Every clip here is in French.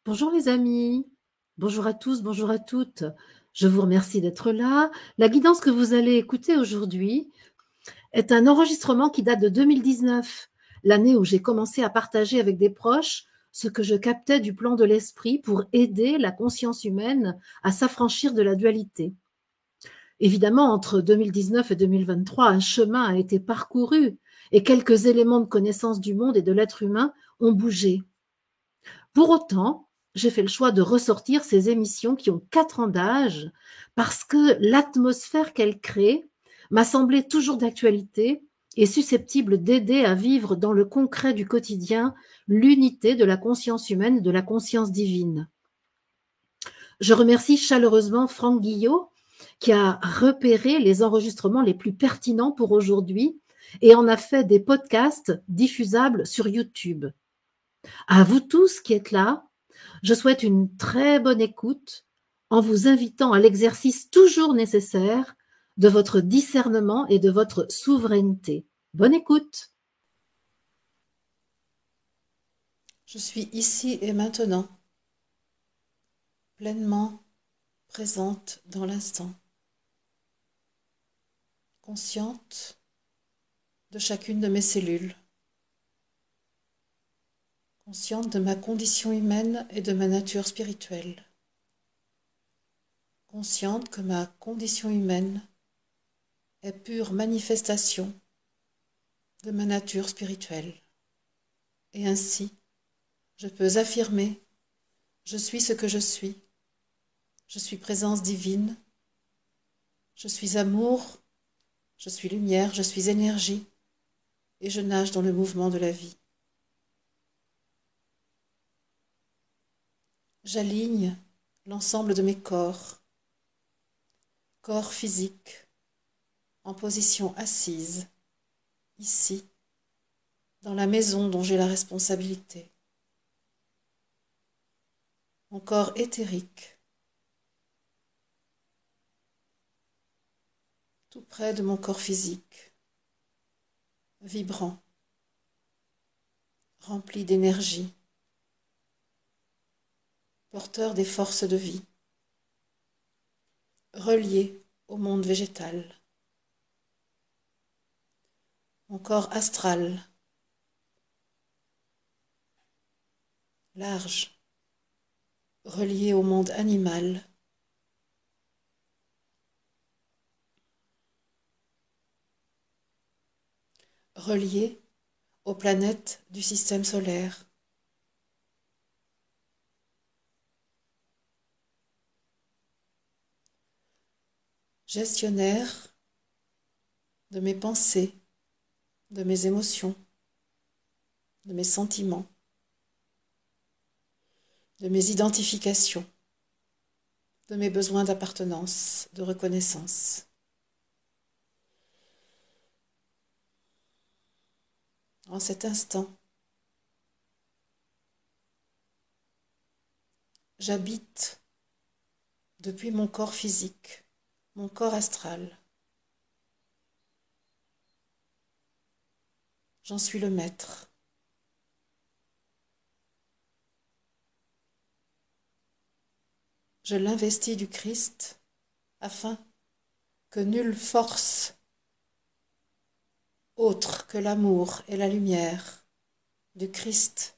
Bonjour les amis, bonjour à tous, bonjour à toutes. Je vous remercie d'être là. La guidance que vous allez écouter aujourd'hui est un enregistrement qui date de 2019, l'année où j'ai commencé à partager avec des proches ce que je captais du plan de l'esprit pour aider la conscience humaine à s'affranchir de la dualité. Évidemment, entre 2019 et 2023, un chemin a été parcouru et quelques éléments de connaissance du monde et de l'être humain ont bougé. Pour autant, j'ai fait le choix de ressortir ces émissions qui ont 4 ans d'âge parce que l'atmosphère qu'elles créent m'a semblé toujours d'actualité et susceptible d'aider à vivre dans le concret du quotidien l'unité de la conscience humaine et de la conscience divine. Je remercie chaleureusement Franck Guillot qui a repéré les enregistrements les plus pertinents pour aujourd'hui et en a fait des podcasts diffusables sur YouTube. À vous tous qui êtes là, je souhaite une très bonne écoute en vous invitant à l'exercice toujours nécessaire de votre discernement et de votre souveraineté. Bonne écoute. Je suis ici et maintenant, pleinement présente dans l'instant, consciente de chacune de mes cellules, consciente de ma condition humaine et de ma nature spirituelle, consciente que ma condition humaine est pure manifestation de ma nature spirituelle. Et ainsi, je peux affirmer, je suis ce que je suis présence divine, je suis amour, je suis lumière, je suis énergie, et je nage dans le mouvement de la vie. J'aligne l'ensemble de mes corps physique, en position assise, ici, dans la maison dont j'ai la responsabilité. Mon corps éthérique, tout près de mon corps physique, vibrant, rempli d'énergie, porteur des forces de vie, relié au monde végétal. Mon corps astral, large, relié au monde animal, relié aux planètes du système solaire. Gestionnaire de mes pensées, de mes émotions, de mes sentiments, de mes identifications, de mes besoins d'appartenance, de reconnaissance. En cet instant, j'habite depuis mon corps physique, mon corps astral. J'en suis le maître. Je l'investis du Christ afin que nulle force autre que l'amour et la lumière du Christ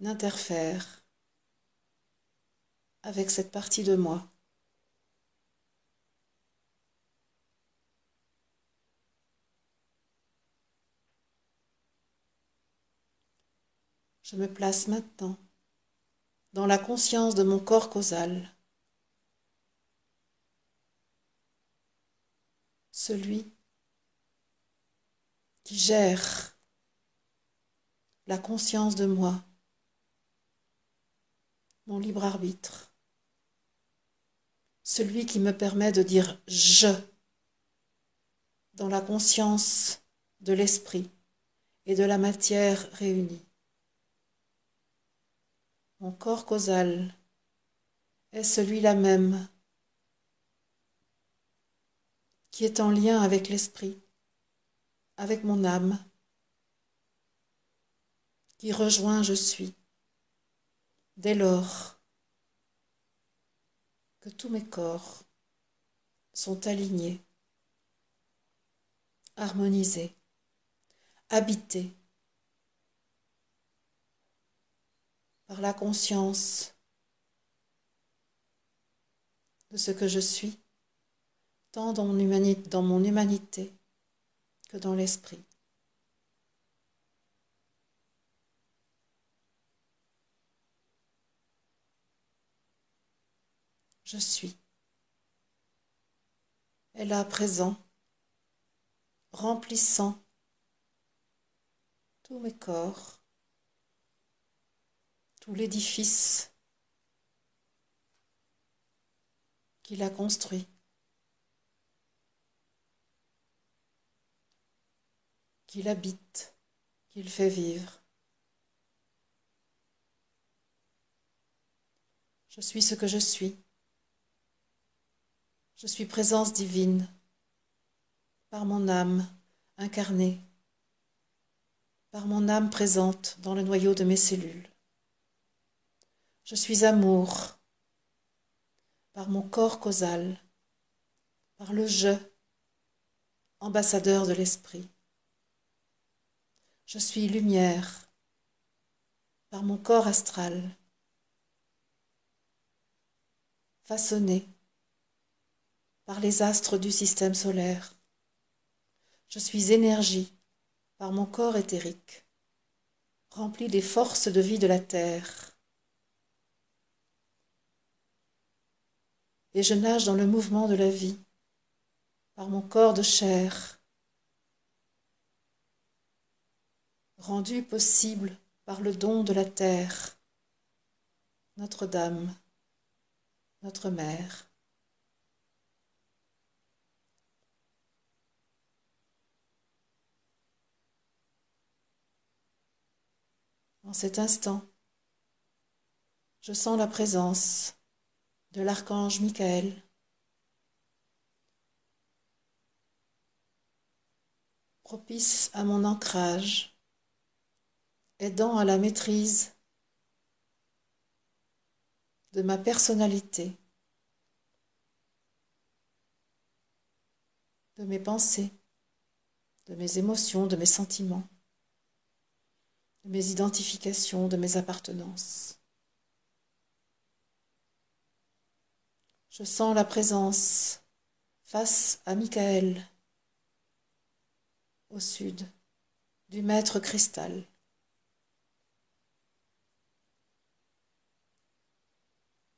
n'interfère avec cette partie de moi. Je me place maintenant dans la conscience de mon corps causal, celui qui gère la conscience de moi, mon libre arbitre, celui qui me permet de dire « je » dans la conscience de l'esprit et de la matière réunie. Mon corps causal est celui-là même qui est en lien avec l'esprit, avec mon âme, qui rejoint je suis, Dès lors que tous mes corps sont alignés, harmonisés, habités par la conscience de ce que je suis, tant dans mon humanité que dans l'esprit. Je suis. Et là présent, remplissant tous mes corps, tout l'édifice qu'il a construit, qu'il habite, qu'il fait vivre. Je suis ce que je suis. Je suis présence divine, par mon âme incarnée, par mon âme présente dans le noyau de mes cellules. Je suis amour, par mon corps causal, par le je, ambassadeur de l'esprit. Je suis lumière, par mon corps astral, façonné par les astres du système solaire. Je suis énergie, par mon corps éthérique, rempli des forces de vie de la terre. Et je nage dans le mouvement de la vie, par mon corps de chair, rendu possible par le don de la terre, Notre-Dame, notre mère. En cet instant, je sens la présence de l'archange Michael, propice à mon ancrage, aidant à la maîtrise de ma personnalité, de mes pensées, de mes émotions, de mes sentiments, de mes identifications, de mes appartenances. Je sens la présence face à Michael, au sud, du maître cristal.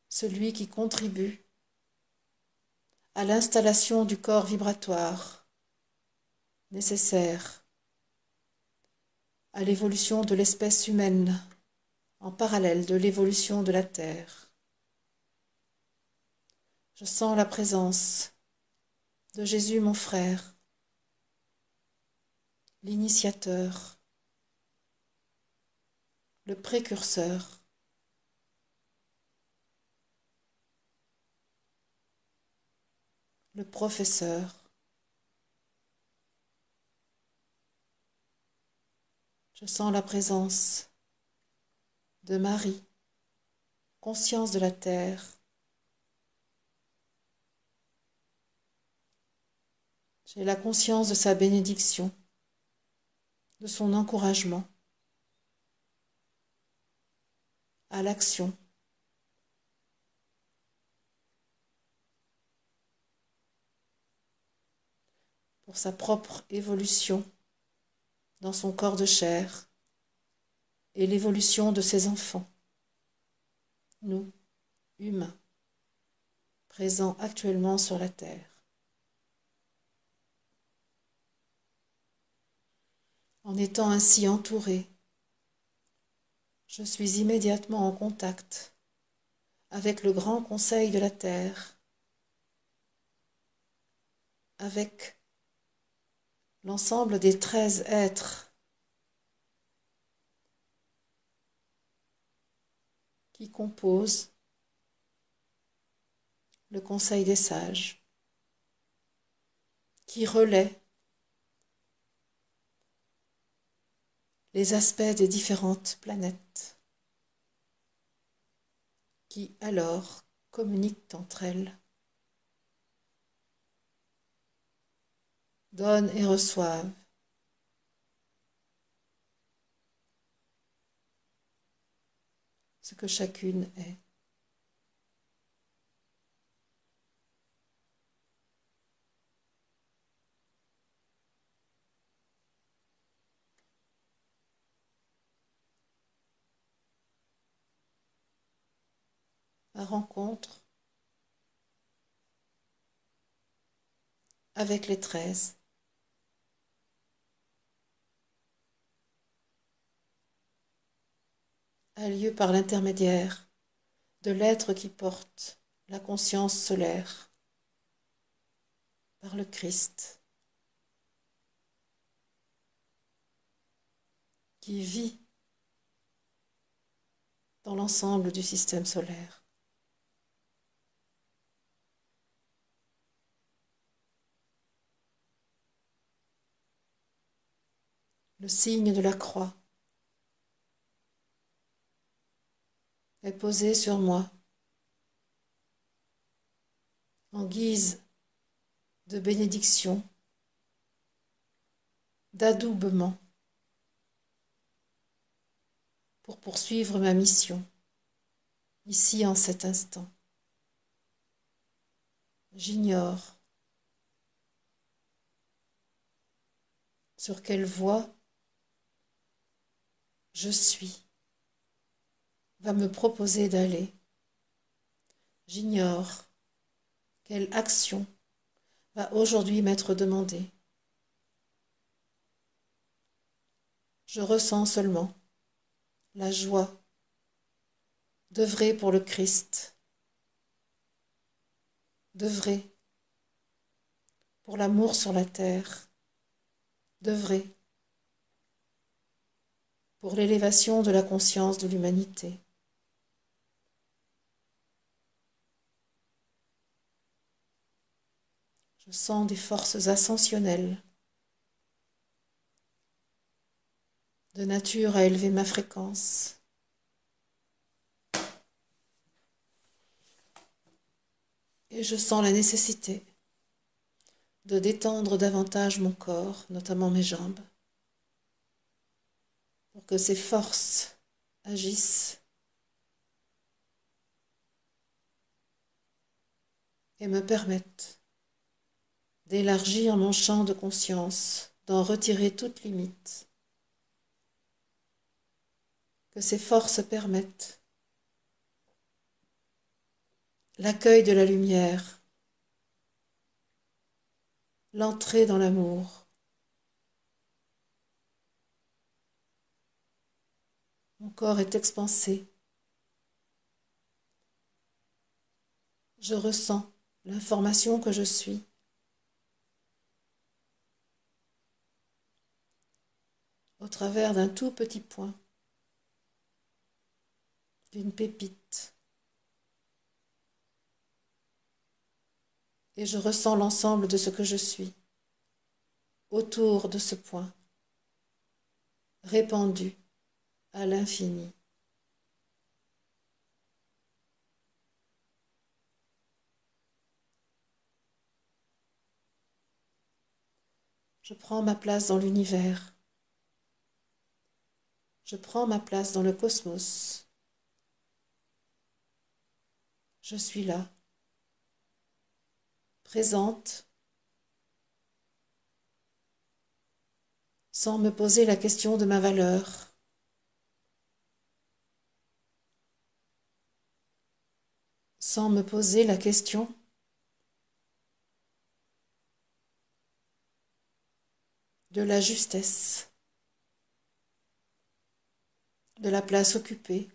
Celui qui contribue à l'installation du corps vibratoire nécessaire à l'évolution de l'espèce humaine en parallèle de l'évolution de la Terre. Je sens la présence de Jésus mon frère, l'initiateur, le précurseur, le professeur. Je sens la présence de Marie, conscience de la terre. J'ai la conscience de sa bénédiction, de son encouragement à l'action. Pour sa propre évolution dans son corps de chair et l'évolution de ses enfants, nous, humains, présents actuellement sur la terre. En étant ainsi entouré, je suis immédiatement en contact avec le grand conseil de la terre, avec l'ensemble des 13 êtres qui composent le conseil des sages, qui relaient les aspects des différentes planètes. qui alors communiquent entre elles, donnent et reçoivent, ce que chacune est. La rencontre avec les 13 a lieu par l'intermédiaire de l'être qui porte la conscience solaire, par le Christ, qui vit dans l'ensemble du système solaire. Le signe de la croix est posé sur moi en guise de bénédiction, d'adoubement pour poursuivre ma mission, ici en cet instant. J'ignore sur quelle voie je suis va me proposer d'aller. J'ignore quelle action va aujourd'hui m'être demandée. Je ressens seulement la joie d'œuvrer pour le Christ, d'œuvrer pour l'amour sur la terre, d'œuvrer pour l'élévation de la conscience de l'humanité. Je sens des forces ascensionnelles de nature à élever ma fréquence. Et je sens la nécessité de détendre davantage mon corps, notamment mes jambes, pour que ces forces agissent et me permettent d'élargir mon champ de conscience, d'en retirer toute limite, que ces forces permettent l'accueil de la lumière, l'entrée dans l'amour. Mon corps est expansé. Je ressens l'information que je suis. Au travers d'un tout petit point, d'une pépite. Et je ressens l'ensemble de ce que je suis, autour de ce point, répandu à l'infini. Je prends ma place dans l'univers. Je prends ma place dans le cosmos. Je suis là, présente, sans me poser la question de ma valeur. Sans me poser la question de la justesse, de la place occupée.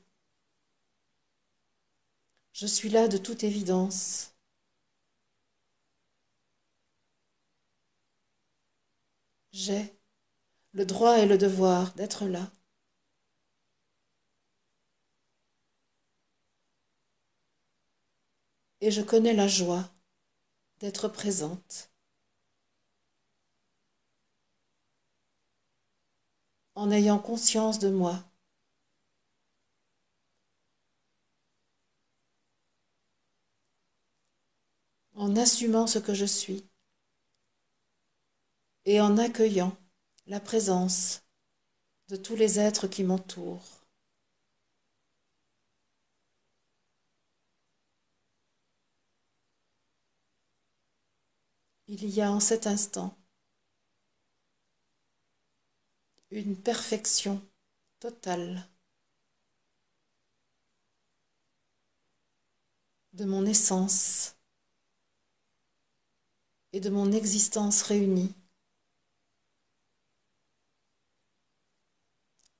Je suis là de toute évidence. J'ai le droit et le devoir d'être là. Et je connais la joie d'être présente, en ayant conscience de moi, en assumant ce que je suis et en accueillant la présence de tous les êtres qui m'entourent. Il y a en cet instant une perfection totale de mon essence et de mon existence réunie,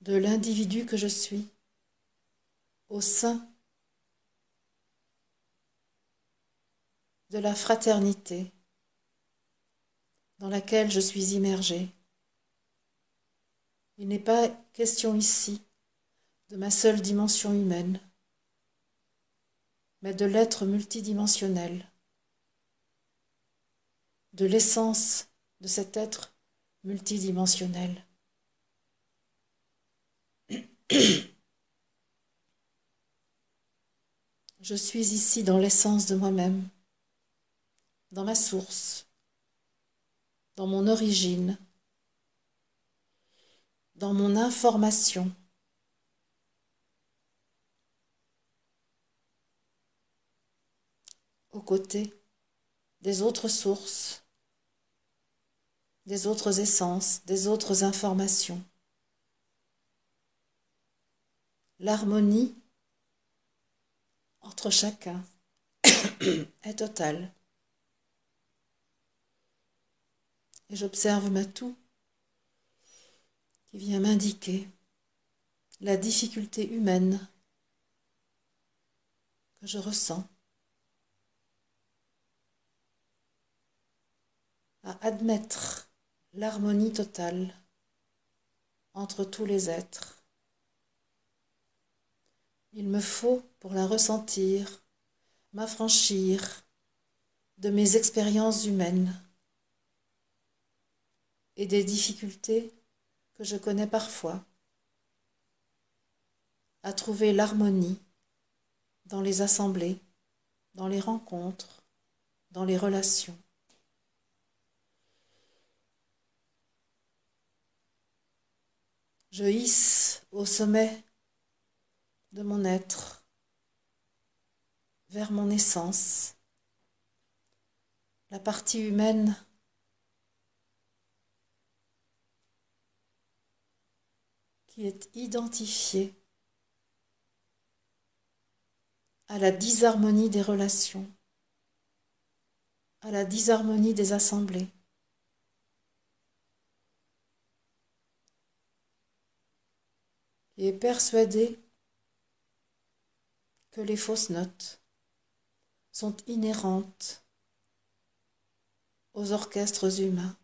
de l'individu que je suis au sein de la fraternité dans laquelle je suis immergée. Il n'est pas question ici de ma seule dimension humaine, mais de l'être multidimensionnel, de l'essence de cet être multidimensionnel. Je suis ici dans l'essence de moi-même, dans ma source, dans mon origine, dans mon information, aux côtés des autres sources, des autres essences, des autres informations. L'harmonie entre chacun est totale. Et j'observe ma toux qui vient m'indiquer la difficulté humaine que je ressens à admettre l'harmonie totale entre tous les êtres. Il me faut, pour la ressentir, m'affranchir de mes expériences humaines et des difficultés que je connais parfois à trouver l'harmonie dans les assemblées, dans les rencontres, dans les relations. Je hisse au sommet de mon être, vers mon essence, la partie humaine qui est identifiée à la disharmonie des relations, à la disharmonie des assemblées. Qui est persuadée que les fausses notes sont inhérentes aux orchestres humains.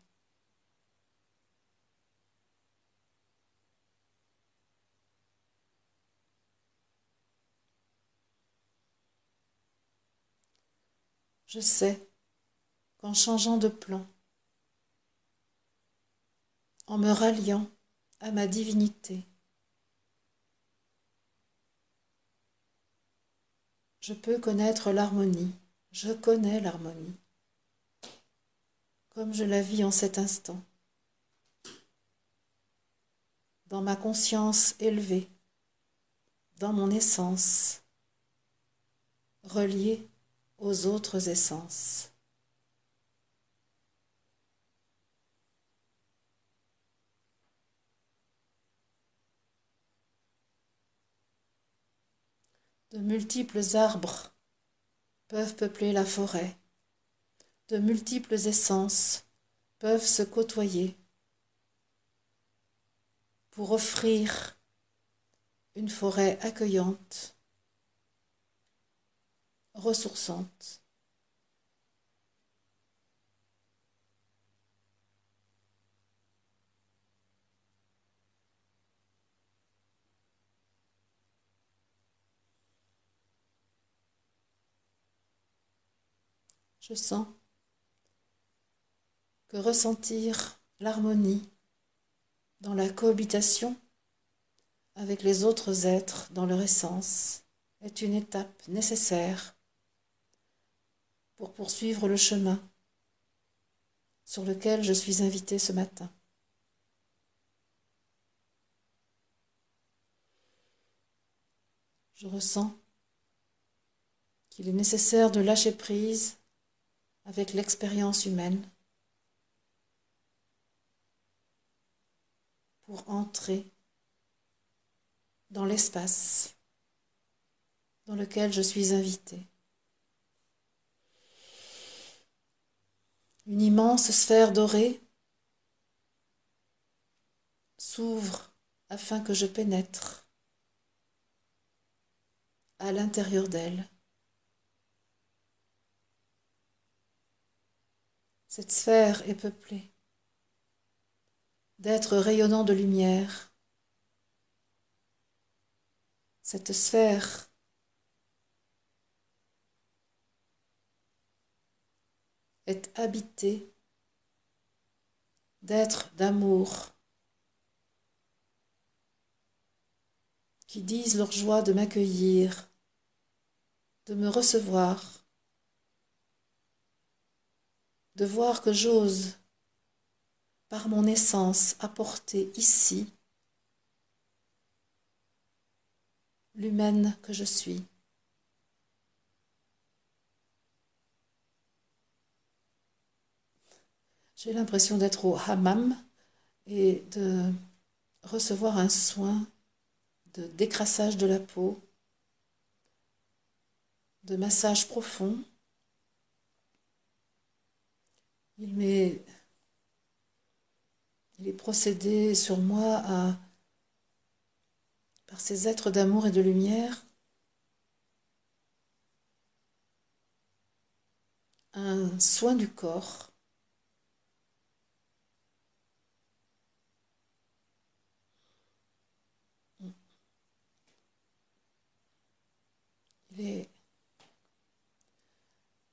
Je sais qu'en changeant de plan, en me ralliant à ma divinité, je peux connaître l'harmonie. Je connais l'harmonie, comme je la vis en cet instant, dans ma conscience élevée, dans mon essence, reliée aux autres essences. De multiples arbres peuvent peupler la forêt, de multiples essences peuvent se côtoyer pour offrir une forêt accueillante, ressourçante. Je sens que ressentir l'harmonie dans la cohabitation avec les autres êtres dans leur essence est une étape nécessaire pour poursuivre le chemin sur lequel je suis invitée ce matin. Je ressens qu'il est nécessaire de lâcher prise avec l'expérience humaine pour entrer dans l'espace dans lequel je suis invitée. Une immense sphère dorée s'ouvre afin que je pénètre à l'intérieur d'elle. Cette sphère est peuplée d'êtres rayonnants de lumière. Cette sphère est habitée d'êtres d'amour qui disent leur joie de m'accueillir, de me recevoir, de voir que j'ose, par mon essence, apporter ici l'humaine que je suis. J'ai l'impression d'être au hammam et de recevoir un soin de décrassage de la peau, de massage profond. Il est procédé sur moi par ces êtres d'amour et de lumière un soin du corps.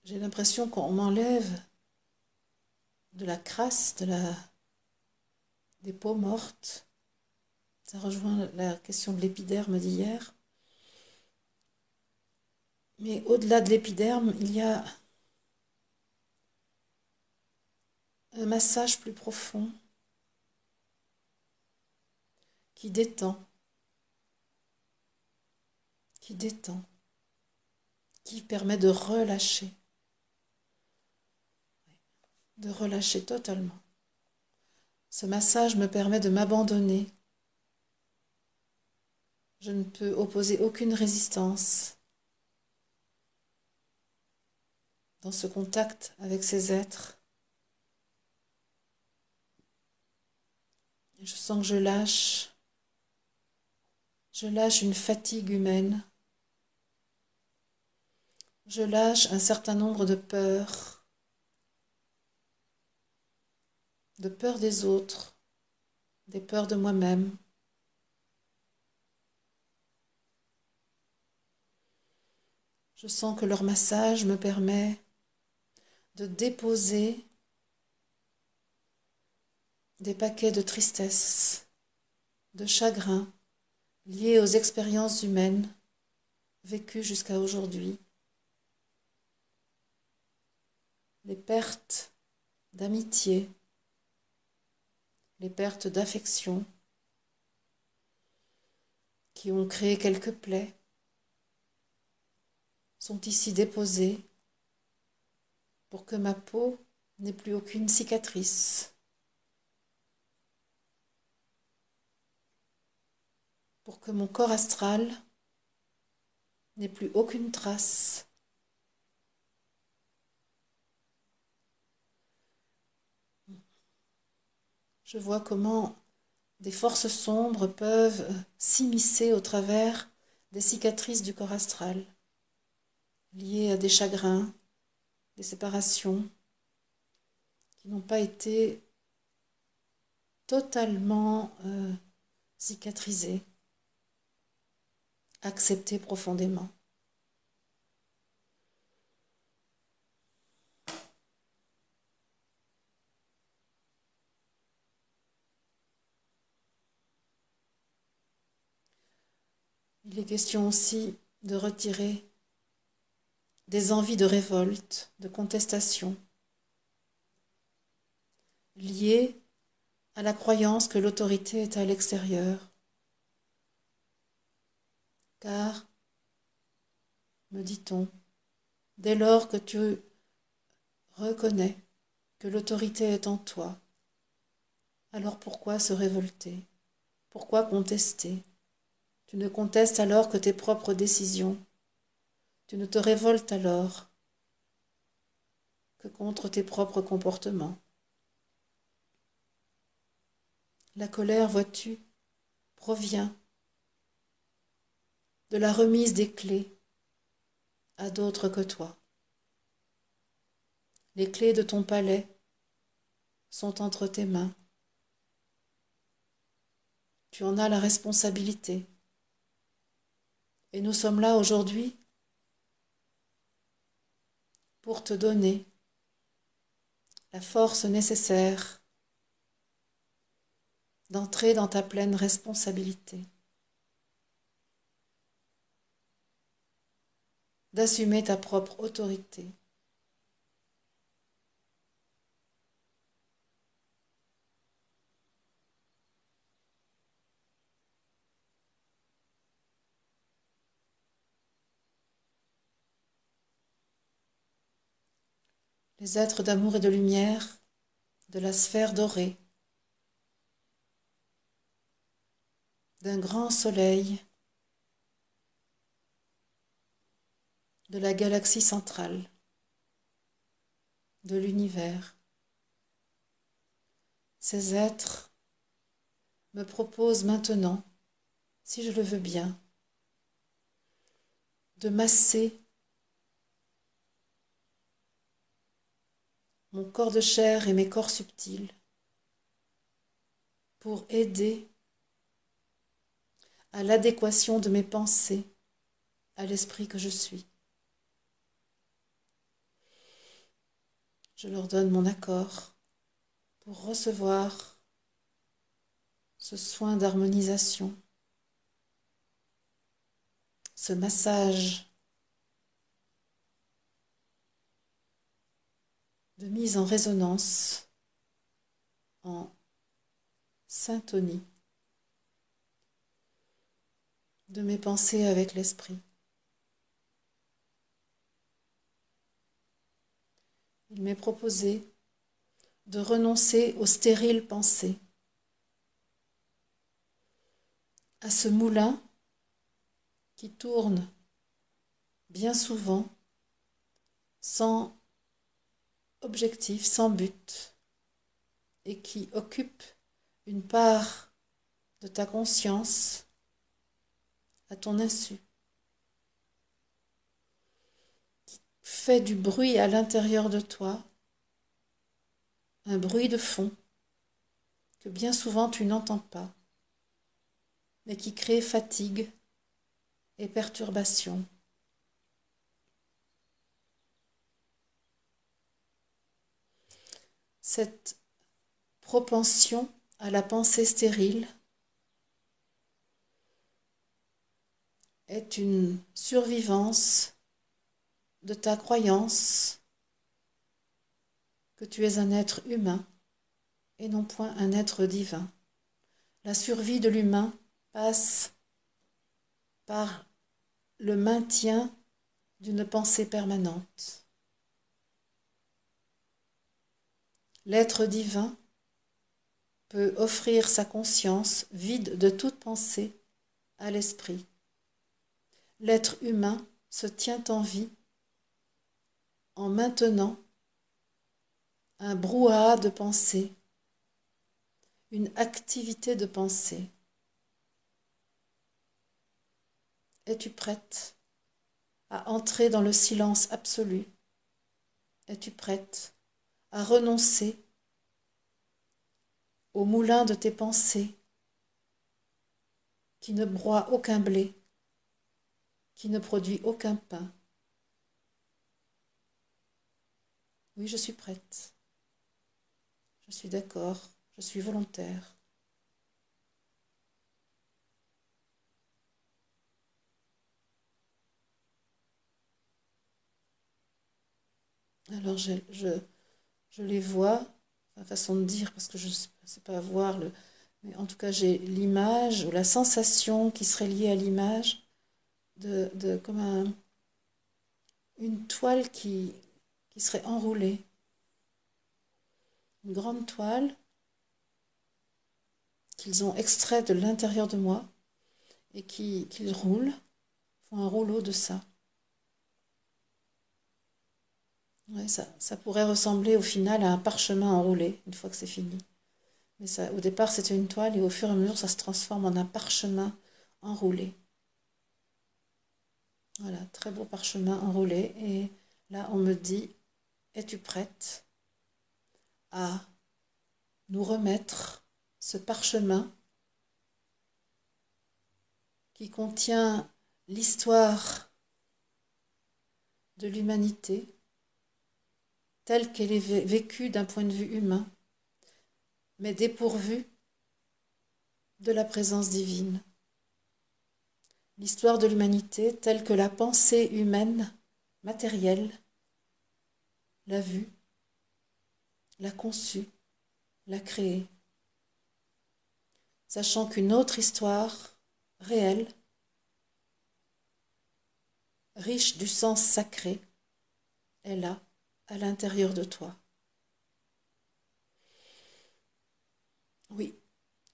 J'ai l'impression qu'on m'enlève de la crasse, des peaux mortes. Ça rejoint la question de l'épiderme d'hier. Mais au-delà de l'épiderme, il y a un massage plus profond qui détend, qui permet de relâcher totalement. Ce massage me permet de m'abandonner. Je ne peux opposer aucune résistance dans ce contact avec ces êtres. Je sens que je lâche une fatigue humaine. Je lâche un certain nombre de peurs des autres, des peurs de moi-même. Je sens que leur massage me permet de déposer des paquets de tristesse, de chagrin liés aux expériences humaines vécues jusqu'à aujourd'hui. Les pertes d'amitié, les pertes d'affection qui ont créé quelques plaies sont ici déposées pour que ma peau n'ait plus aucune cicatrice, pour que mon corps astral n'ait plus aucune trace. Je vois comment des forces sombres peuvent s'immiscer au travers des cicatrices du corps astral, liées à des chagrins, des séparations, qui n'ont pas été totalement cicatrisées, acceptées profondément. Il est question aussi de retirer des envies de révolte, de contestation, liées à la croyance que l'autorité est à l'extérieur. Car, me dit-on, dès lors que tu reconnais que l'autorité est en toi, alors pourquoi se révolter? Pourquoi contester? Tu ne contestes alors que tes propres décisions. Tu ne te révoltes alors que contre tes propres comportements. La colère, vois-tu, provient de la remise des clés à d'autres que toi. Les clés de ton palais sont entre tes mains. Tu en as la responsabilité. Et nous sommes là aujourd'hui pour te donner la force nécessaire d'entrer dans ta pleine responsabilité, d'assumer ta propre autorité. Les êtres d'amour et de lumière de la sphère dorée, d'un grand soleil, de la galaxie centrale, de l'univers. Ces êtres me proposent maintenant, si je le veux bien, de masser mon corps de chair et mes corps subtils pour aider à l'adéquation de mes pensées à l'esprit que je suis. Je leur donne mon accord pour recevoir ce soin d'harmonisation, ce massage de mise en résonance, en syntonie de mes pensées avec l'esprit. Il m'est proposé de renoncer aux stériles pensées, à ce moulin qui tourne bien souvent sans objectif, sans but, et qui occupe une part de ta conscience à ton insu, qui fait du bruit à l'intérieur de toi, un bruit de fond que bien souvent tu n'entends pas, mais qui crée fatigue et perturbation. Cette propension à la pensée stérile est une survivance de ta croyance que tu es un être humain et non point un être divin. La survie de l'humain passe par le maintien d'une pensée permanente. L'être divin peut offrir sa conscience vide de toute pensée à l'esprit. L'être humain se tient en vie en maintenant un brouhaha de pensée, une activité de pensée. Es-tu prête à entrer dans le silence absolu? Es-tu prête à renoncer au moulin de tes pensées qui ne broie aucun blé, qui ne produit aucun pain? Oui, je suis prête. Je suis d'accord, je suis volontaire. Alors je les vois, enfin, façon de dire, parce que je ne sais pas voir, mais en tout cas j'ai l'image ou la sensation qui serait liée à l'image comme une toile qui serait enroulée. Une grande toile qu'ils ont extraite de l'intérieur de moi et qu'ils roulent, font un rouleau de ça. Ouais, ça pourrait ressembler au final à un parchemin enroulé, une fois que c'est fini. Mais ça, au départ, c'était une toile et au fur et à mesure, ça se transforme en un parchemin enroulé. Voilà, très beau parchemin enroulé. Et là, on me dit, es-tu prête à nous remettre ce parchemin qui contient l'histoire de l'humanité telle qu'elle est vécue d'un point de vue humain, mais dépourvue de la présence divine. L'histoire de l'humanité telle que la pensée humaine matérielle l'a vue, l'a conçue, l'a créée, sachant qu'une autre histoire réelle, riche du sens sacré, est là, à l'intérieur de toi. Oui,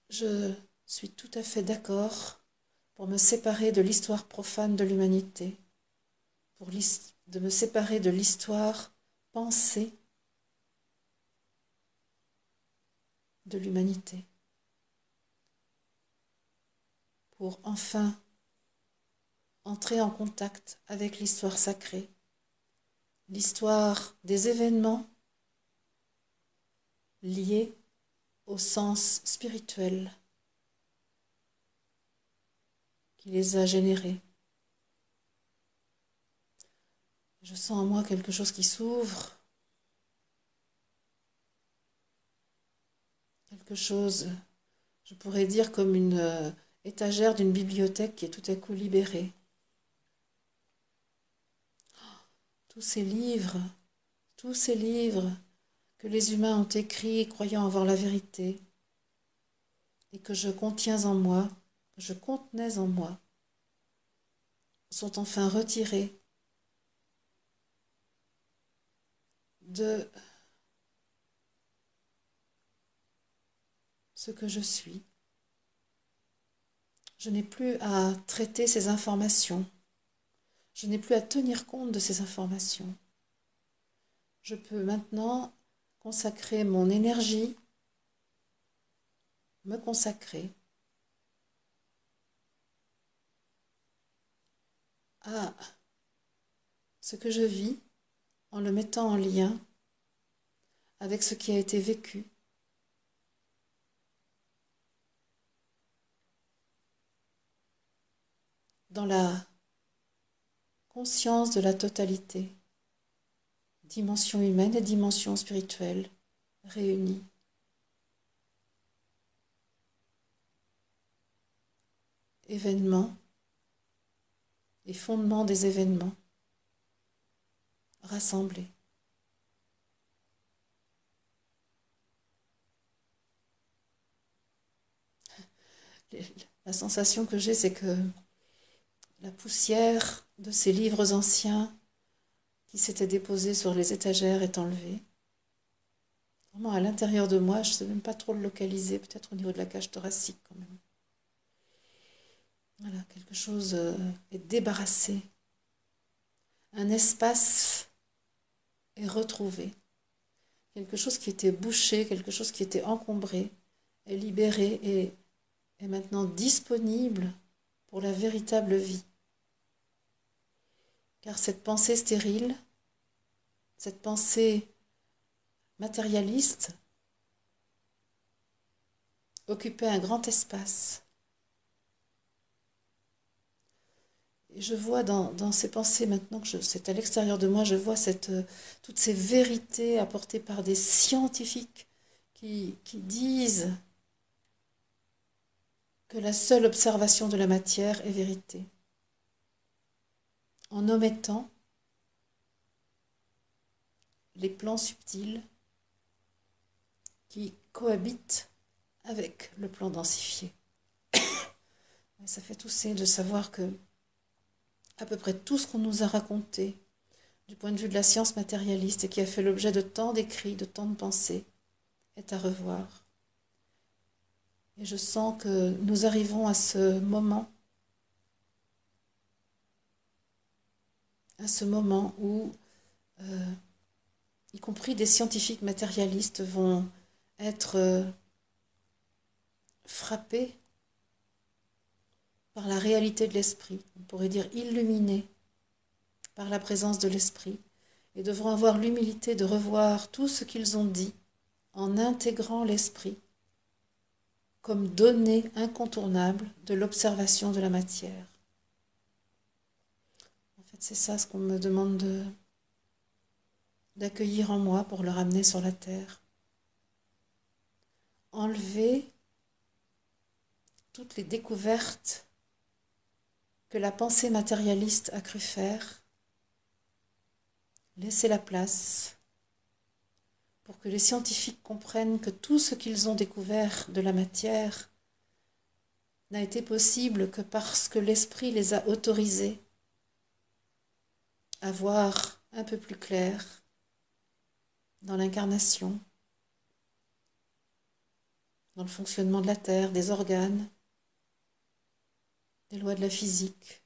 je suis tout à fait d'accord pour me séparer de l'histoire profane de l'humanité, de me séparer de l'histoire pensée de l'humanité, pour enfin entrer en contact avec l'histoire sacrée, l'histoire des événements liés au sens spirituel qui les a générés. Je sens en moi quelque chose qui s'ouvre, quelque chose, je pourrais dire comme une étagère d'une bibliothèque qui est tout à coup libérée. Tous ces livres que les humains ont écrits croyant avoir la vérité et que je contiens en moi, que je contenais en moi, sont enfin retirés de ce que je suis. Je n'ai plus à traiter ces informations. Je n'ai plus à tenir compte de ces informations. Je peux maintenant consacrer mon énergie, me consacrer à ce que je vis en le mettant en lien avec ce qui a été vécu. Dans la conscience de la totalité, dimension humaine et dimension spirituelle réunies. Événements et fondements des événements rassemblés. La sensation que j'ai, c'est que la poussière de ces livres anciens qui s'étaient déposés sur les étagères est enlevée. Vraiment à l'intérieur de moi, je ne sais même pas trop le localiser, peut-être au niveau de la cage thoracique quand même. Voilà, quelque chose est débarrassé. Un espace est retrouvé. Quelque chose qui était bouché, quelque chose qui était encombré, est libéré et est maintenant disponible pour la véritable vie. Car cette pensée stérile, cette pensée matérialiste, occupait un grand espace. Et je vois dans ces pensées, maintenant que c'est à l'extérieur de moi, je vois toutes ces vérités apportées par des scientifiques qui disent que la seule observation de la matière est vérité, en omettant les plans subtils qui cohabitent avec le plan densifié. Et ça fait tousser de savoir que à peu près tout ce qu'on nous a raconté du point de vue de la science matérialiste et qui a fait l'objet de tant d'écrits, de tant de pensées, est à revoir. Et je sens que nous arrivons à ce moment où, y compris des scientifiques matérialistes, vont être frappés par la réalité de l'esprit, on pourrait dire illuminés par la présence de l'esprit, et devront avoir l'humilité de revoir tout ce qu'ils ont dit en intégrant l'esprit comme donnée incontournable de l'observation de la matière. En fait, c'est ça ce qu'on me demande d'accueillir en moi pour le ramener sur la terre. Enlever toutes les découvertes que la pensée matérialiste a cru faire, laisser la place pour que les scientifiques comprennent que tout ce qu'ils ont découvert de la matière n'a été possible que parce que l'esprit les a autorisés à voir un peu plus clair dans l'incarnation, dans le fonctionnement de la Terre, des organes, des lois de la physique.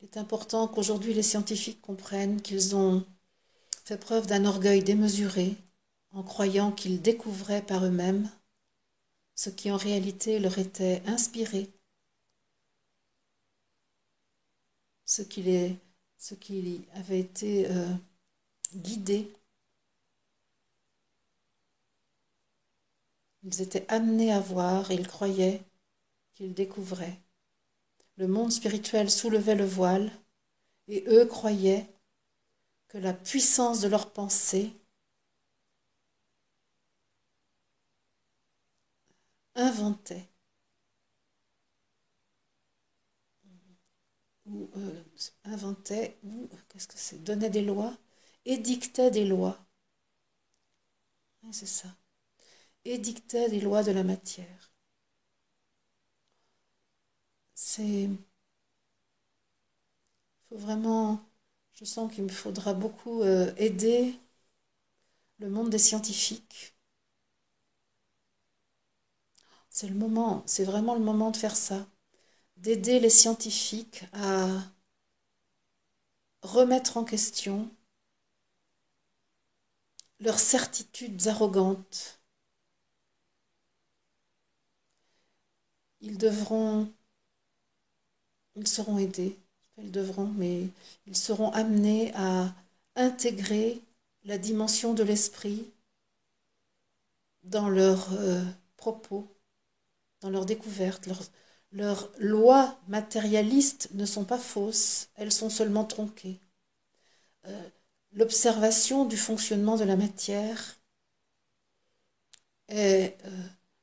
Il est important qu'aujourd'hui les scientifiques comprennent qu'ils ont fait preuve d'un orgueil démesuré en croyant qu'ils découvraient par eux-mêmes ce qui en réalité leur était inspiré, ce qui avait été guidé. Ils étaient amenés à voir et ils croyaient qu'ils découvraient. Le monde spirituel soulevait le voile et eux croyaient que la puissance de leur pensée inventait ou qu'est-ce que c'est, donnait des lois, édictait des lois. C'est ça. Édictait des lois de la matière. Il faut vraiment, je sens qu'il me faudra beaucoup aider le monde des scientifiques. C'est le moment, c'est vraiment le moment de faire ça, d'aider les scientifiques à remettre en question leurs certitudes arrogantes. Ils seront aidés, mais ils seront amenés à intégrer la dimension de l'esprit dans leurs propos, dans leurs découvertes. Leurs lois matérialistes ne sont pas fausses, elles sont seulement tronquées. L'observation du fonctionnement de la matière est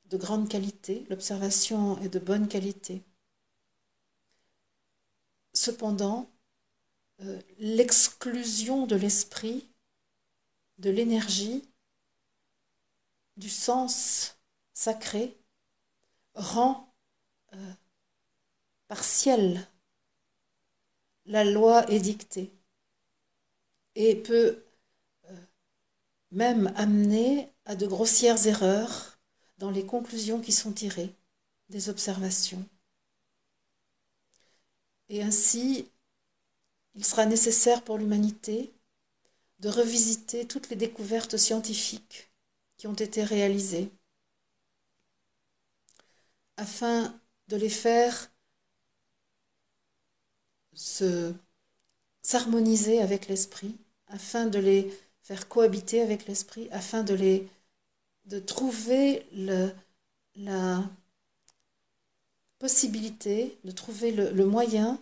de grande qualité, l'observation est de bonne qualité. Cependant, l'exclusion de l'esprit, de l'énergie, du sens sacré rend partielle la loi édictée et peut même amener à de grossières erreurs dans les conclusions qui sont tirées des observations. Et ainsi, il sera nécessaire pour l'humanité de revisiter toutes les découvertes scientifiques qui ont été réalisées afin de les faire s'harmoniser avec l'esprit, afin de les faire cohabiter avec l'esprit, afin de trouver la possibilité, de trouver le moyen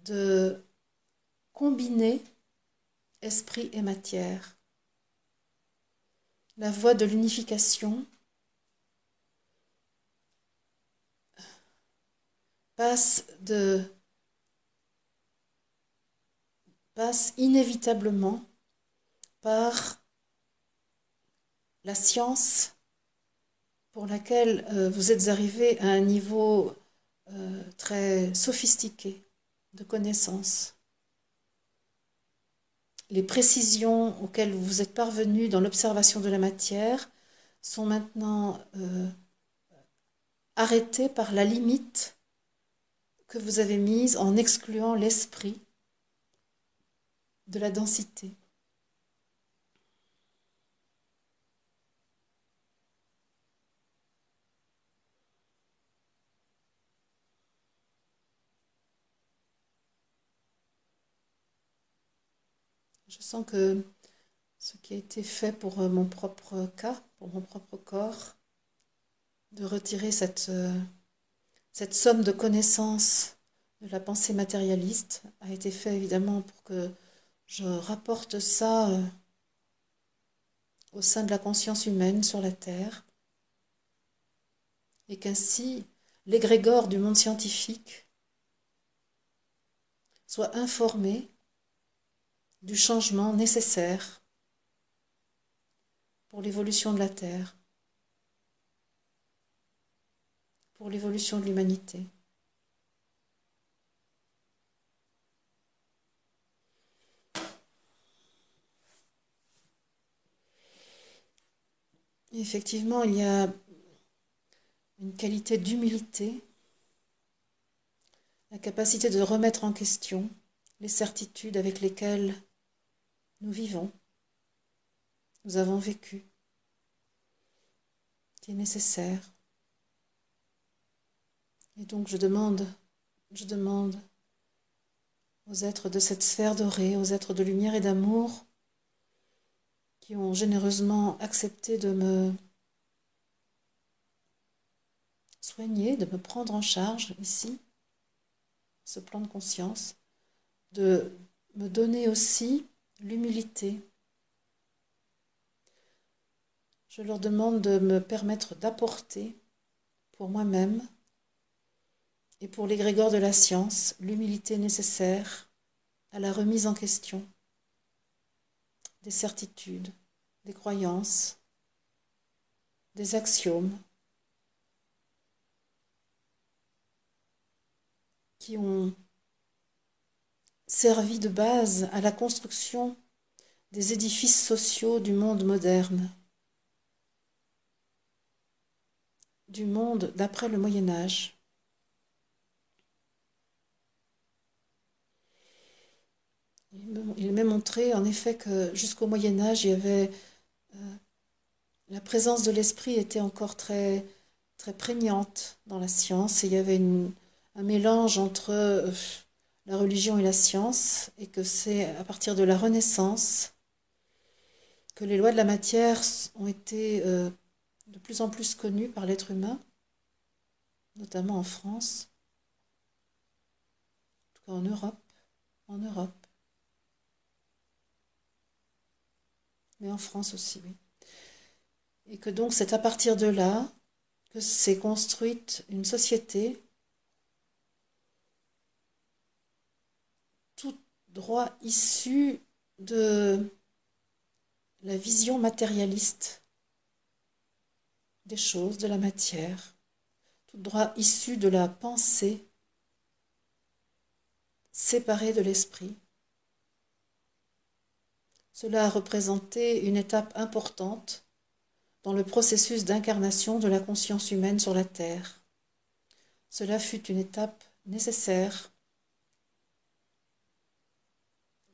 de combiner esprit et matière. La voie de l'unification passe inévitablement par la science pour laquelle vous êtes arrivé à un niveau très sophistiqué de connaissance. Les précisions auxquelles vous êtes parvenu dans l'observation de la matière sont maintenant arrêtées par la limite que vous avez mise en excluant l'esprit de la densité. Je sens que ce qui a été fait pour mon propre cas, pour mon propre corps, de retirer cette somme de connaissances de la pensée matérialiste, a été fait évidemment pour que je rapporte ça au sein de la conscience humaine sur la Terre, et qu'ainsi l'égrégore du monde scientifique soit informé du changement nécessaire pour l'évolution de la Terre, pour l'évolution de l'humanité. Et effectivement, il y a une qualité d'humilité, la capacité de remettre en question les certitudes avec lesquelles nous vivons, nous avons vécu, qui est nécessaire. Et donc je demande aux êtres de cette sphère dorée, aux êtres de lumière et d'amour, qui ont généreusement accepté de me soigner, de me prendre en charge ici, ce plan de conscience, de me donner aussi l'humilité. Je leur demande de me permettre d'apporter pour moi-même et pour l'égrégore de la science l'humilité nécessaire à la remise en question des certitudes, des croyances, des axiomes qui ont servi de base à la construction des édifices sociaux du monde moderne, du monde d'après le Moyen Âge. Il m'a montré en effet que jusqu'au Moyen Âge, il y avait la présence de l'esprit était encore très, très prégnante dans la science, et il y avait un mélange entre la religion et la science, et que c'est à partir de la Renaissance que les lois de la matière ont été de plus en plus connues par l'être humain, notamment en France, en tout cas en Europe, mais en France aussi, oui. Et que donc c'est à partir de là que s'est construite une société tout droit issue de la vision matérialiste des choses, de la matière, tout droit issue de la pensée séparée de l'esprit. Cela a représenté une étape importante dans le processus d'incarnation de la conscience humaine sur la Terre. Cela fut une étape nécessaire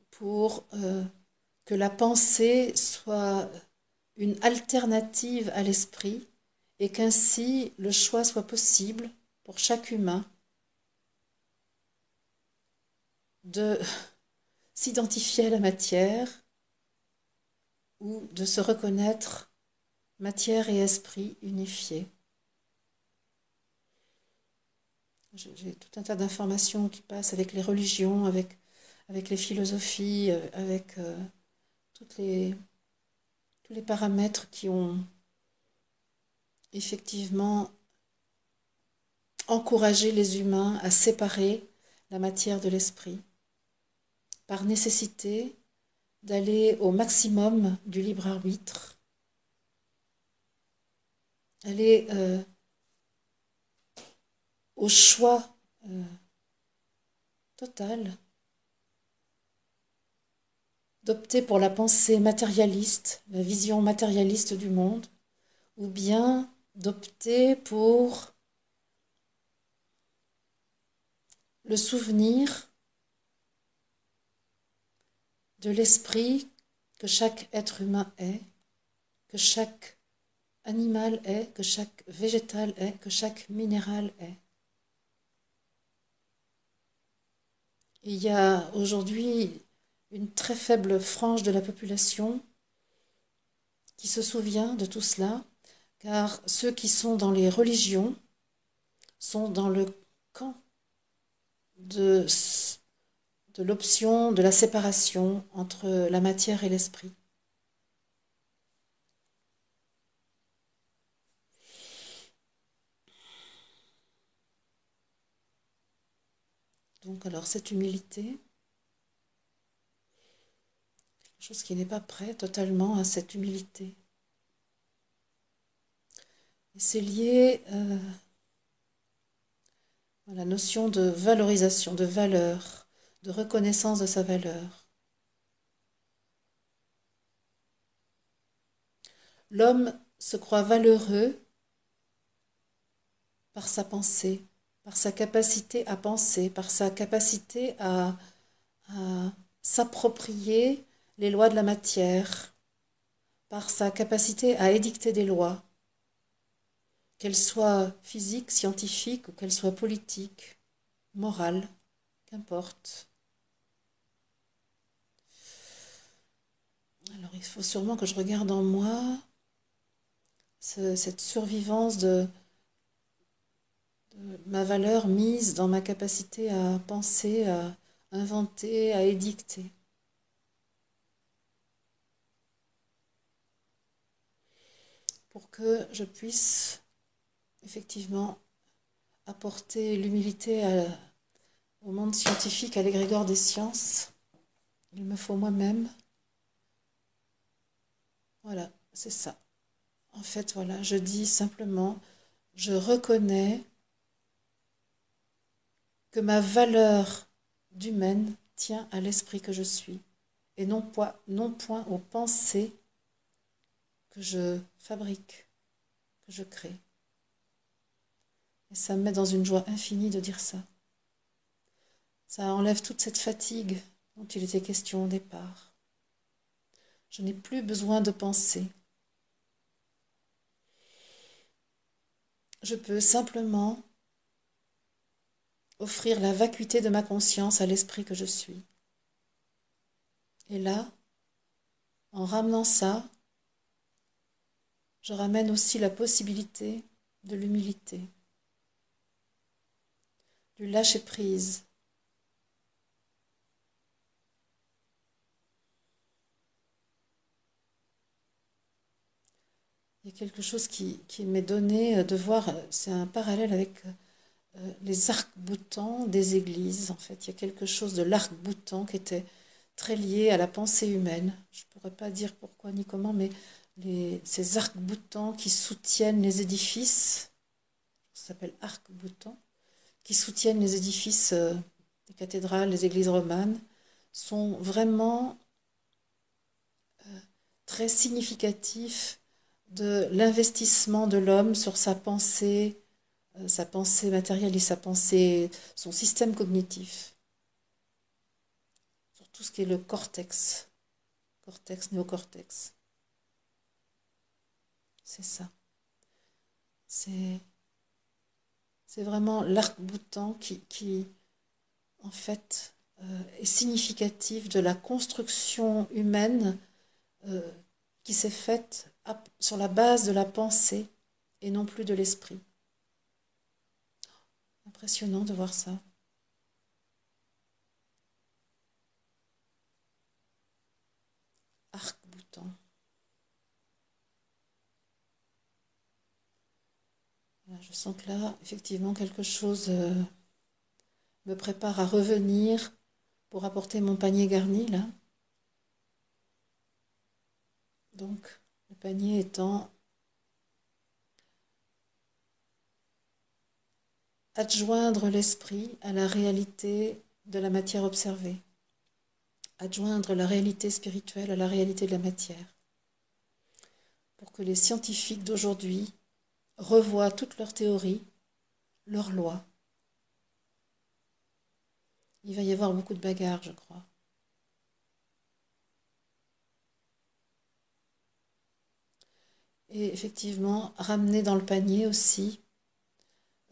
pour que la pensée soit une alternative à l'esprit, et qu'ainsi le choix soit possible pour chaque humain de s'identifier à la matière ou de se reconnaître matière et esprit unifiés. J'ai tout un tas d'informations qui passent avec les religions, avec les philosophies, avec tous les paramètres qui ont effectivement encourager les humains à séparer la matière de l'esprit, par nécessité d'aller au maximum du libre arbitre, aller au choix total, d'opter pour la pensée matérialiste, la vision matérialiste du monde, ou bien d'opter pour le souvenir de l'esprit que chaque être humain est, que chaque animal est, que chaque végétal est, que chaque minéral est. Il y a aujourd'hui une très faible frange de la population qui se souvient de tout cela, car ceux qui sont dans les religions sont dans le camp de l'option de la séparation entre la matière et l'esprit. Donc alors cette humilité, quelque chose qui n'est pas prêt totalement à cette humilité. Et c'est lié à la notion de valorisation, de valeur, de reconnaissance de sa valeur. L'homme se croit valeureux par sa pensée, par sa capacité à penser, par sa capacité à s'approprier les lois de la matière, par sa capacité à édicter des lois, qu'elles soient physiques, scientifiques ou qu'elles soient politiques, morales, qu'importe. Alors il faut sûrement que je regarde en moi cette survivance de ma valeur mise dans ma capacité à penser, à inventer, à édicter. Pour que je puisse effectivement apporter l'humilité au monde scientifique, à l'égrégore des sciences, il me faut moi-même. Voilà, c'est ça. En fait, voilà, je dis simplement, je reconnais que ma valeur d'humaine tient à l'esprit que je suis, et non point aux pensées que je fabrique, que je crée. Et ça me met dans une joie infinie de dire ça. Ça enlève toute cette fatigue dont il était question au départ. Je n'ai plus besoin de penser. Je peux simplement offrir la vacuité de ma conscience à l'esprit que je suis. Et là, en ramenant ça, je ramène aussi la possibilité de l'humilité, du lâcher-prise. Il y a quelque chose qui m'est donné de voir, c'est un parallèle avec les arcs-boutants des églises. En fait, il y a quelque chose de l'arc-boutant qui était très lié à la pensée humaine. Je ne pourrais pas dire pourquoi ni comment, mais ces arcs-boutants qui soutiennent les édifices, ça s'appelle arc-boutants, qui soutiennent les édifices des cathédrales, des églises romanes, sont vraiment très significatifs de l'investissement de l'homme sur sa pensée matérialiste, son système cognitif, sur tout ce qui est le cortex, néocortex. C'est ça. C'est vraiment l'arc-boutant qui en fait, est significatif de la construction humaine qui s'est faite sur la base de la pensée et non plus de l'esprit. Impressionnant de voir ça. Arc-boutant. Voilà. Je sens que là, effectivement, quelque chose me prépare à revenir pour apporter mon panier garni, là. Donc, le panier étant adjoindre l'esprit à la réalité de la matière observée, adjoindre la réalité spirituelle à la réalité de la matière, pour que les scientifiques d'aujourd'hui revoient toutes leurs théories, leurs lois. Il va y avoir beaucoup de bagarres, je crois. Et effectivement, ramener dans le panier aussi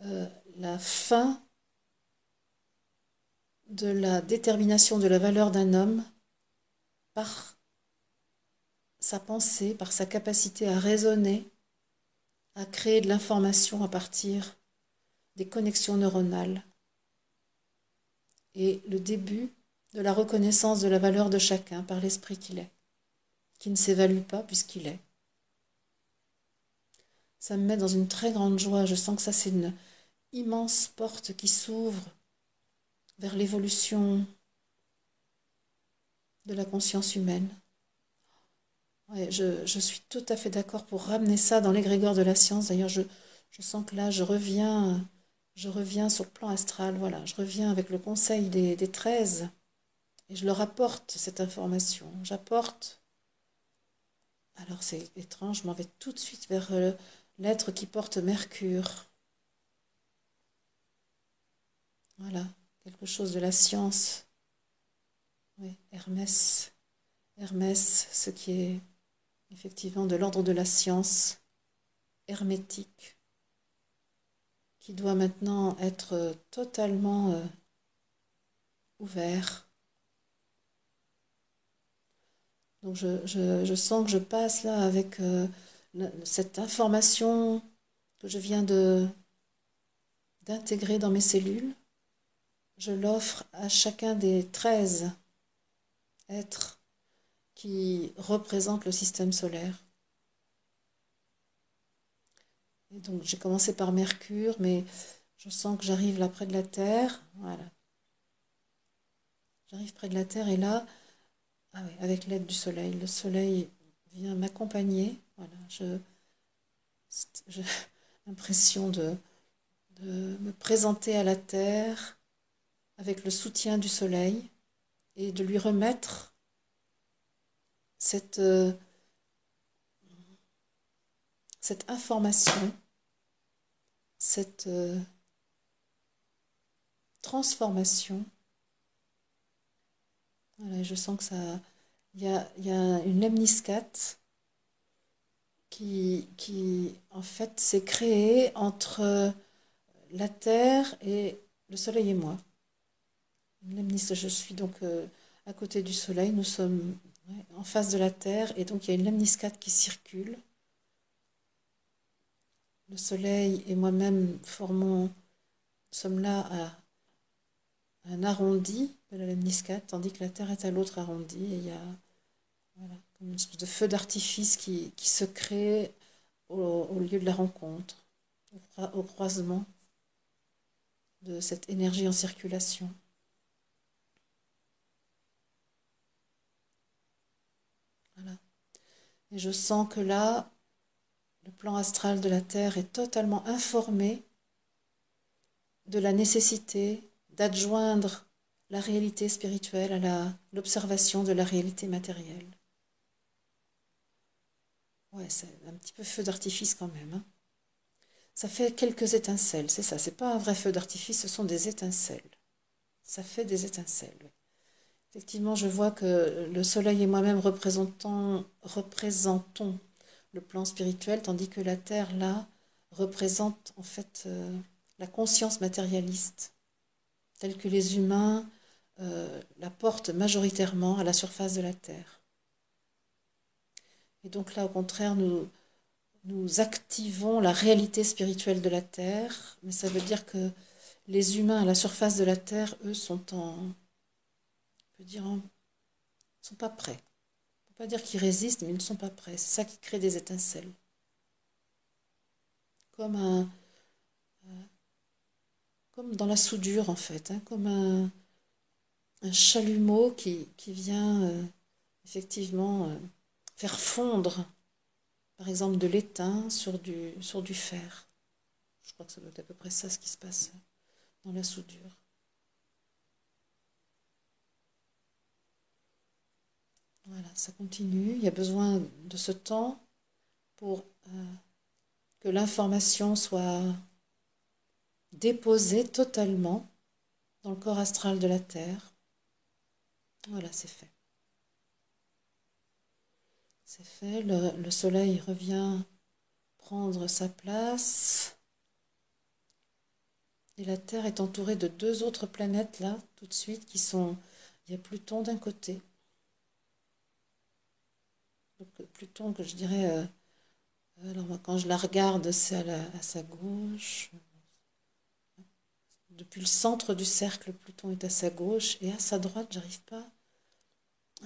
euh, la fin de la détermination de la valeur d'un homme par sa pensée, par sa capacité à raisonner, à créer de l'information à partir des connexions neuronales, et le début de la reconnaissance de la valeur de chacun par l'esprit qu'il est, qui ne s'évalue pas puisqu'il est. Ça me met dans une très grande joie. Je sens que ça, c'est une immense porte qui s'ouvre vers l'évolution de la conscience humaine. Ouais, je suis tout à fait d'accord pour ramener ça dans l'égrégore de la science. D'ailleurs, je sens que là, je reviens sur le plan astral. Voilà, je reviens avec le conseil des 13 et je leur apporte cette information. J'apporte. Alors, c'est étrange, je m'en vais tout de suite vers l'être qui porte Mercure. Voilà, quelque chose de la science. Oui, Hermès. Hermès, ce qui est effectivement de l'ordre de la science hermétique, qui doit maintenant être totalement ouvert. Donc je sens que je passe là avec cette information que je viens d'intégrer dans mes cellules. Je l'offre à chacun des 13 êtres qui représentent le système solaire. Et donc j'ai commencé par Mercure, mais je sens que j'arrive là près de la Terre. Voilà. J'arrive près de la Terre et là, ah oui, avec l'aide du Soleil, le Soleil vient m'accompagner. Voilà, j'ai l'impression de me présenter à la Terre avec le soutien du Soleil et de lui remettre cette, cette information, cette transformation. Voilà, je sens que ça. Il y a une lemniscate qui en fait, s'est créée entre la Terre et le Soleil et moi. Je suis donc à côté du Soleil, nous sommes en face de la Terre, et donc il y a une lemniscate qui circule. Le Soleil et moi-même sommes là à un arrondi de la lemniscate, tandis que la Terre est à l'autre arrondi, et il y a voilà, comme une espèce de feu d'artifice qui se crée au lieu de la rencontre, au croisement de cette énergie en circulation. Voilà. Et je sens que là, le plan astral de la Terre est totalement informé de la nécessité d'adjoindre la réalité spirituelle à l'observation de la réalité matérielle. Ouais, c'est un petit peu feu d'artifice quand même, hein. Ça fait quelques étincelles, c'est ça, c'est pas un vrai feu d'artifice, ce sont des étincelles. Ça fait des étincelles, oui. Effectivement, je vois que le Soleil et moi-même représentons le plan spirituel, tandis que la Terre, là, représente en fait la conscience matérialiste, telle que les humains la portent majoritairement à la surface de la Terre. Et donc là, au contraire, nous activons la réalité spirituelle de la Terre, mais ça veut dire que les humains à la surface de la Terre, eux, sont pas prêts. On ne peut pas dire qu'ils résistent, mais ils ne sont pas prêts. C'est ça qui crée des étincelles. Comme comme dans la soudure en fait, hein, comme un chalumeau qui vient effectivement faire fondre, par exemple, de l'étain sur du fer. Je crois que ça doit être à peu près ça ce qui se passe dans la soudure. Voilà, ça continue. Il y a besoin de ce temps pour que l'information soit déposée totalement dans le corps astral de la Terre. Voilà, c'est fait. C'est fait. Le soleil revient prendre sa place. Et la Terre est entourée de deux autres planètes là, tout de suite, qui sont... Il y a Pluton d'un côté. Donc, Pluton que je dirais... alors moi, quand je la regarde, c'est à sa gauche. Depuis le centre du cercle, Pluton est à sa gauche. Et à sa droite, j'arrive pas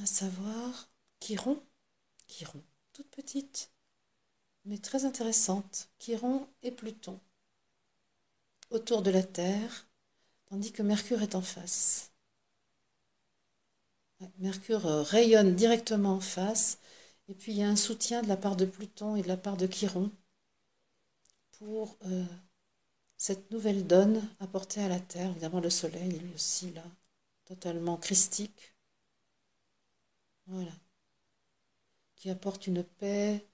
à savoir... Chiron. Chiron, toute petite, mais très intéressante. Chiron et Pluton autour de la Terre, tandis que Mercure est en face. Mercure rayonne directement en face, et puis il y a un soutien de la part de Pluton et de la part de Chiron pour cette nouvelle donne apportée à la Terre. Évidemment, le Soleil, lui aussi, là, totalement christique. Voilà. Qui apporte une paix,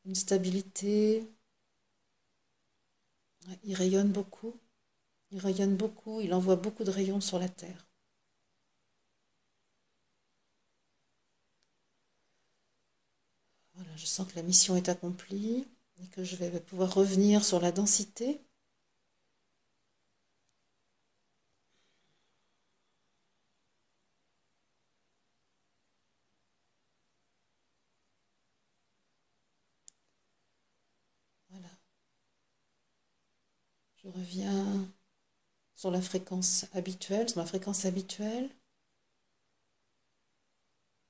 une stabilité. Il rayonne beaucoup. Il rayonne beaucoup. Il envoie beaucoup de rayons sur la Terre. Voilà, je sens que la mission est accomplie et que je vais pouvoir revenir sur la densité. Voilà. Je reviens sur la fréquence habituelle, sur ma fréquence habituelle.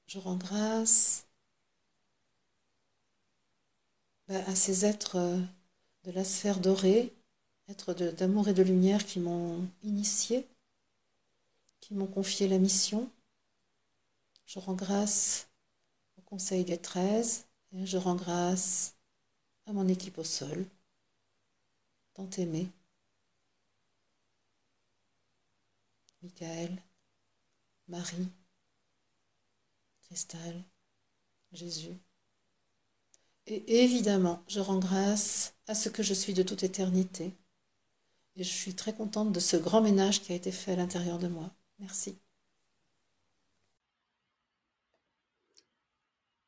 Je rends grâce à ces êtres de la sphère dorée, êtres d'amour et de lumière qui m'ont initié, qui m'ont confié la mission. Je rends grâce au Conseil des 13 et je rends grâce à mon équipe au sol, tant aimée. Michael, Marie, Cristal, Jésus. Et évidemment, je rends grâce à ce que je suis de toute éternité. Et je suis très contente de ce grand ménage qui a été fait à l'intérieur de moi. Merci.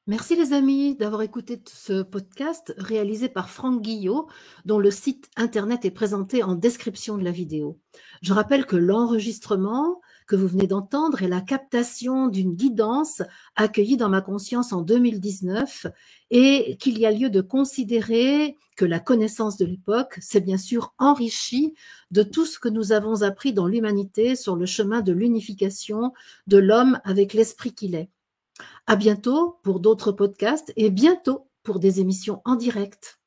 Merci les amis d'avoir écouté ce podcast réalisé par Franck Guillot, dont le site internet est présenté en description de la vidéo. Je rappelle que l'enregistrement que vous venez d'entendre est la captation d'une guidance accueillie dans ma conscience en 2019 et qu'il y a lieu de considérer que la connaissance de l'époque s'est bien sûr enrichie de tout ce que nous avons appris dans l'humanité sur le chemin de l'unification de l'homme avec l'esprit qu'il est. À bientôt pour d'autres podcasts et bientôt pour des émissions en direct.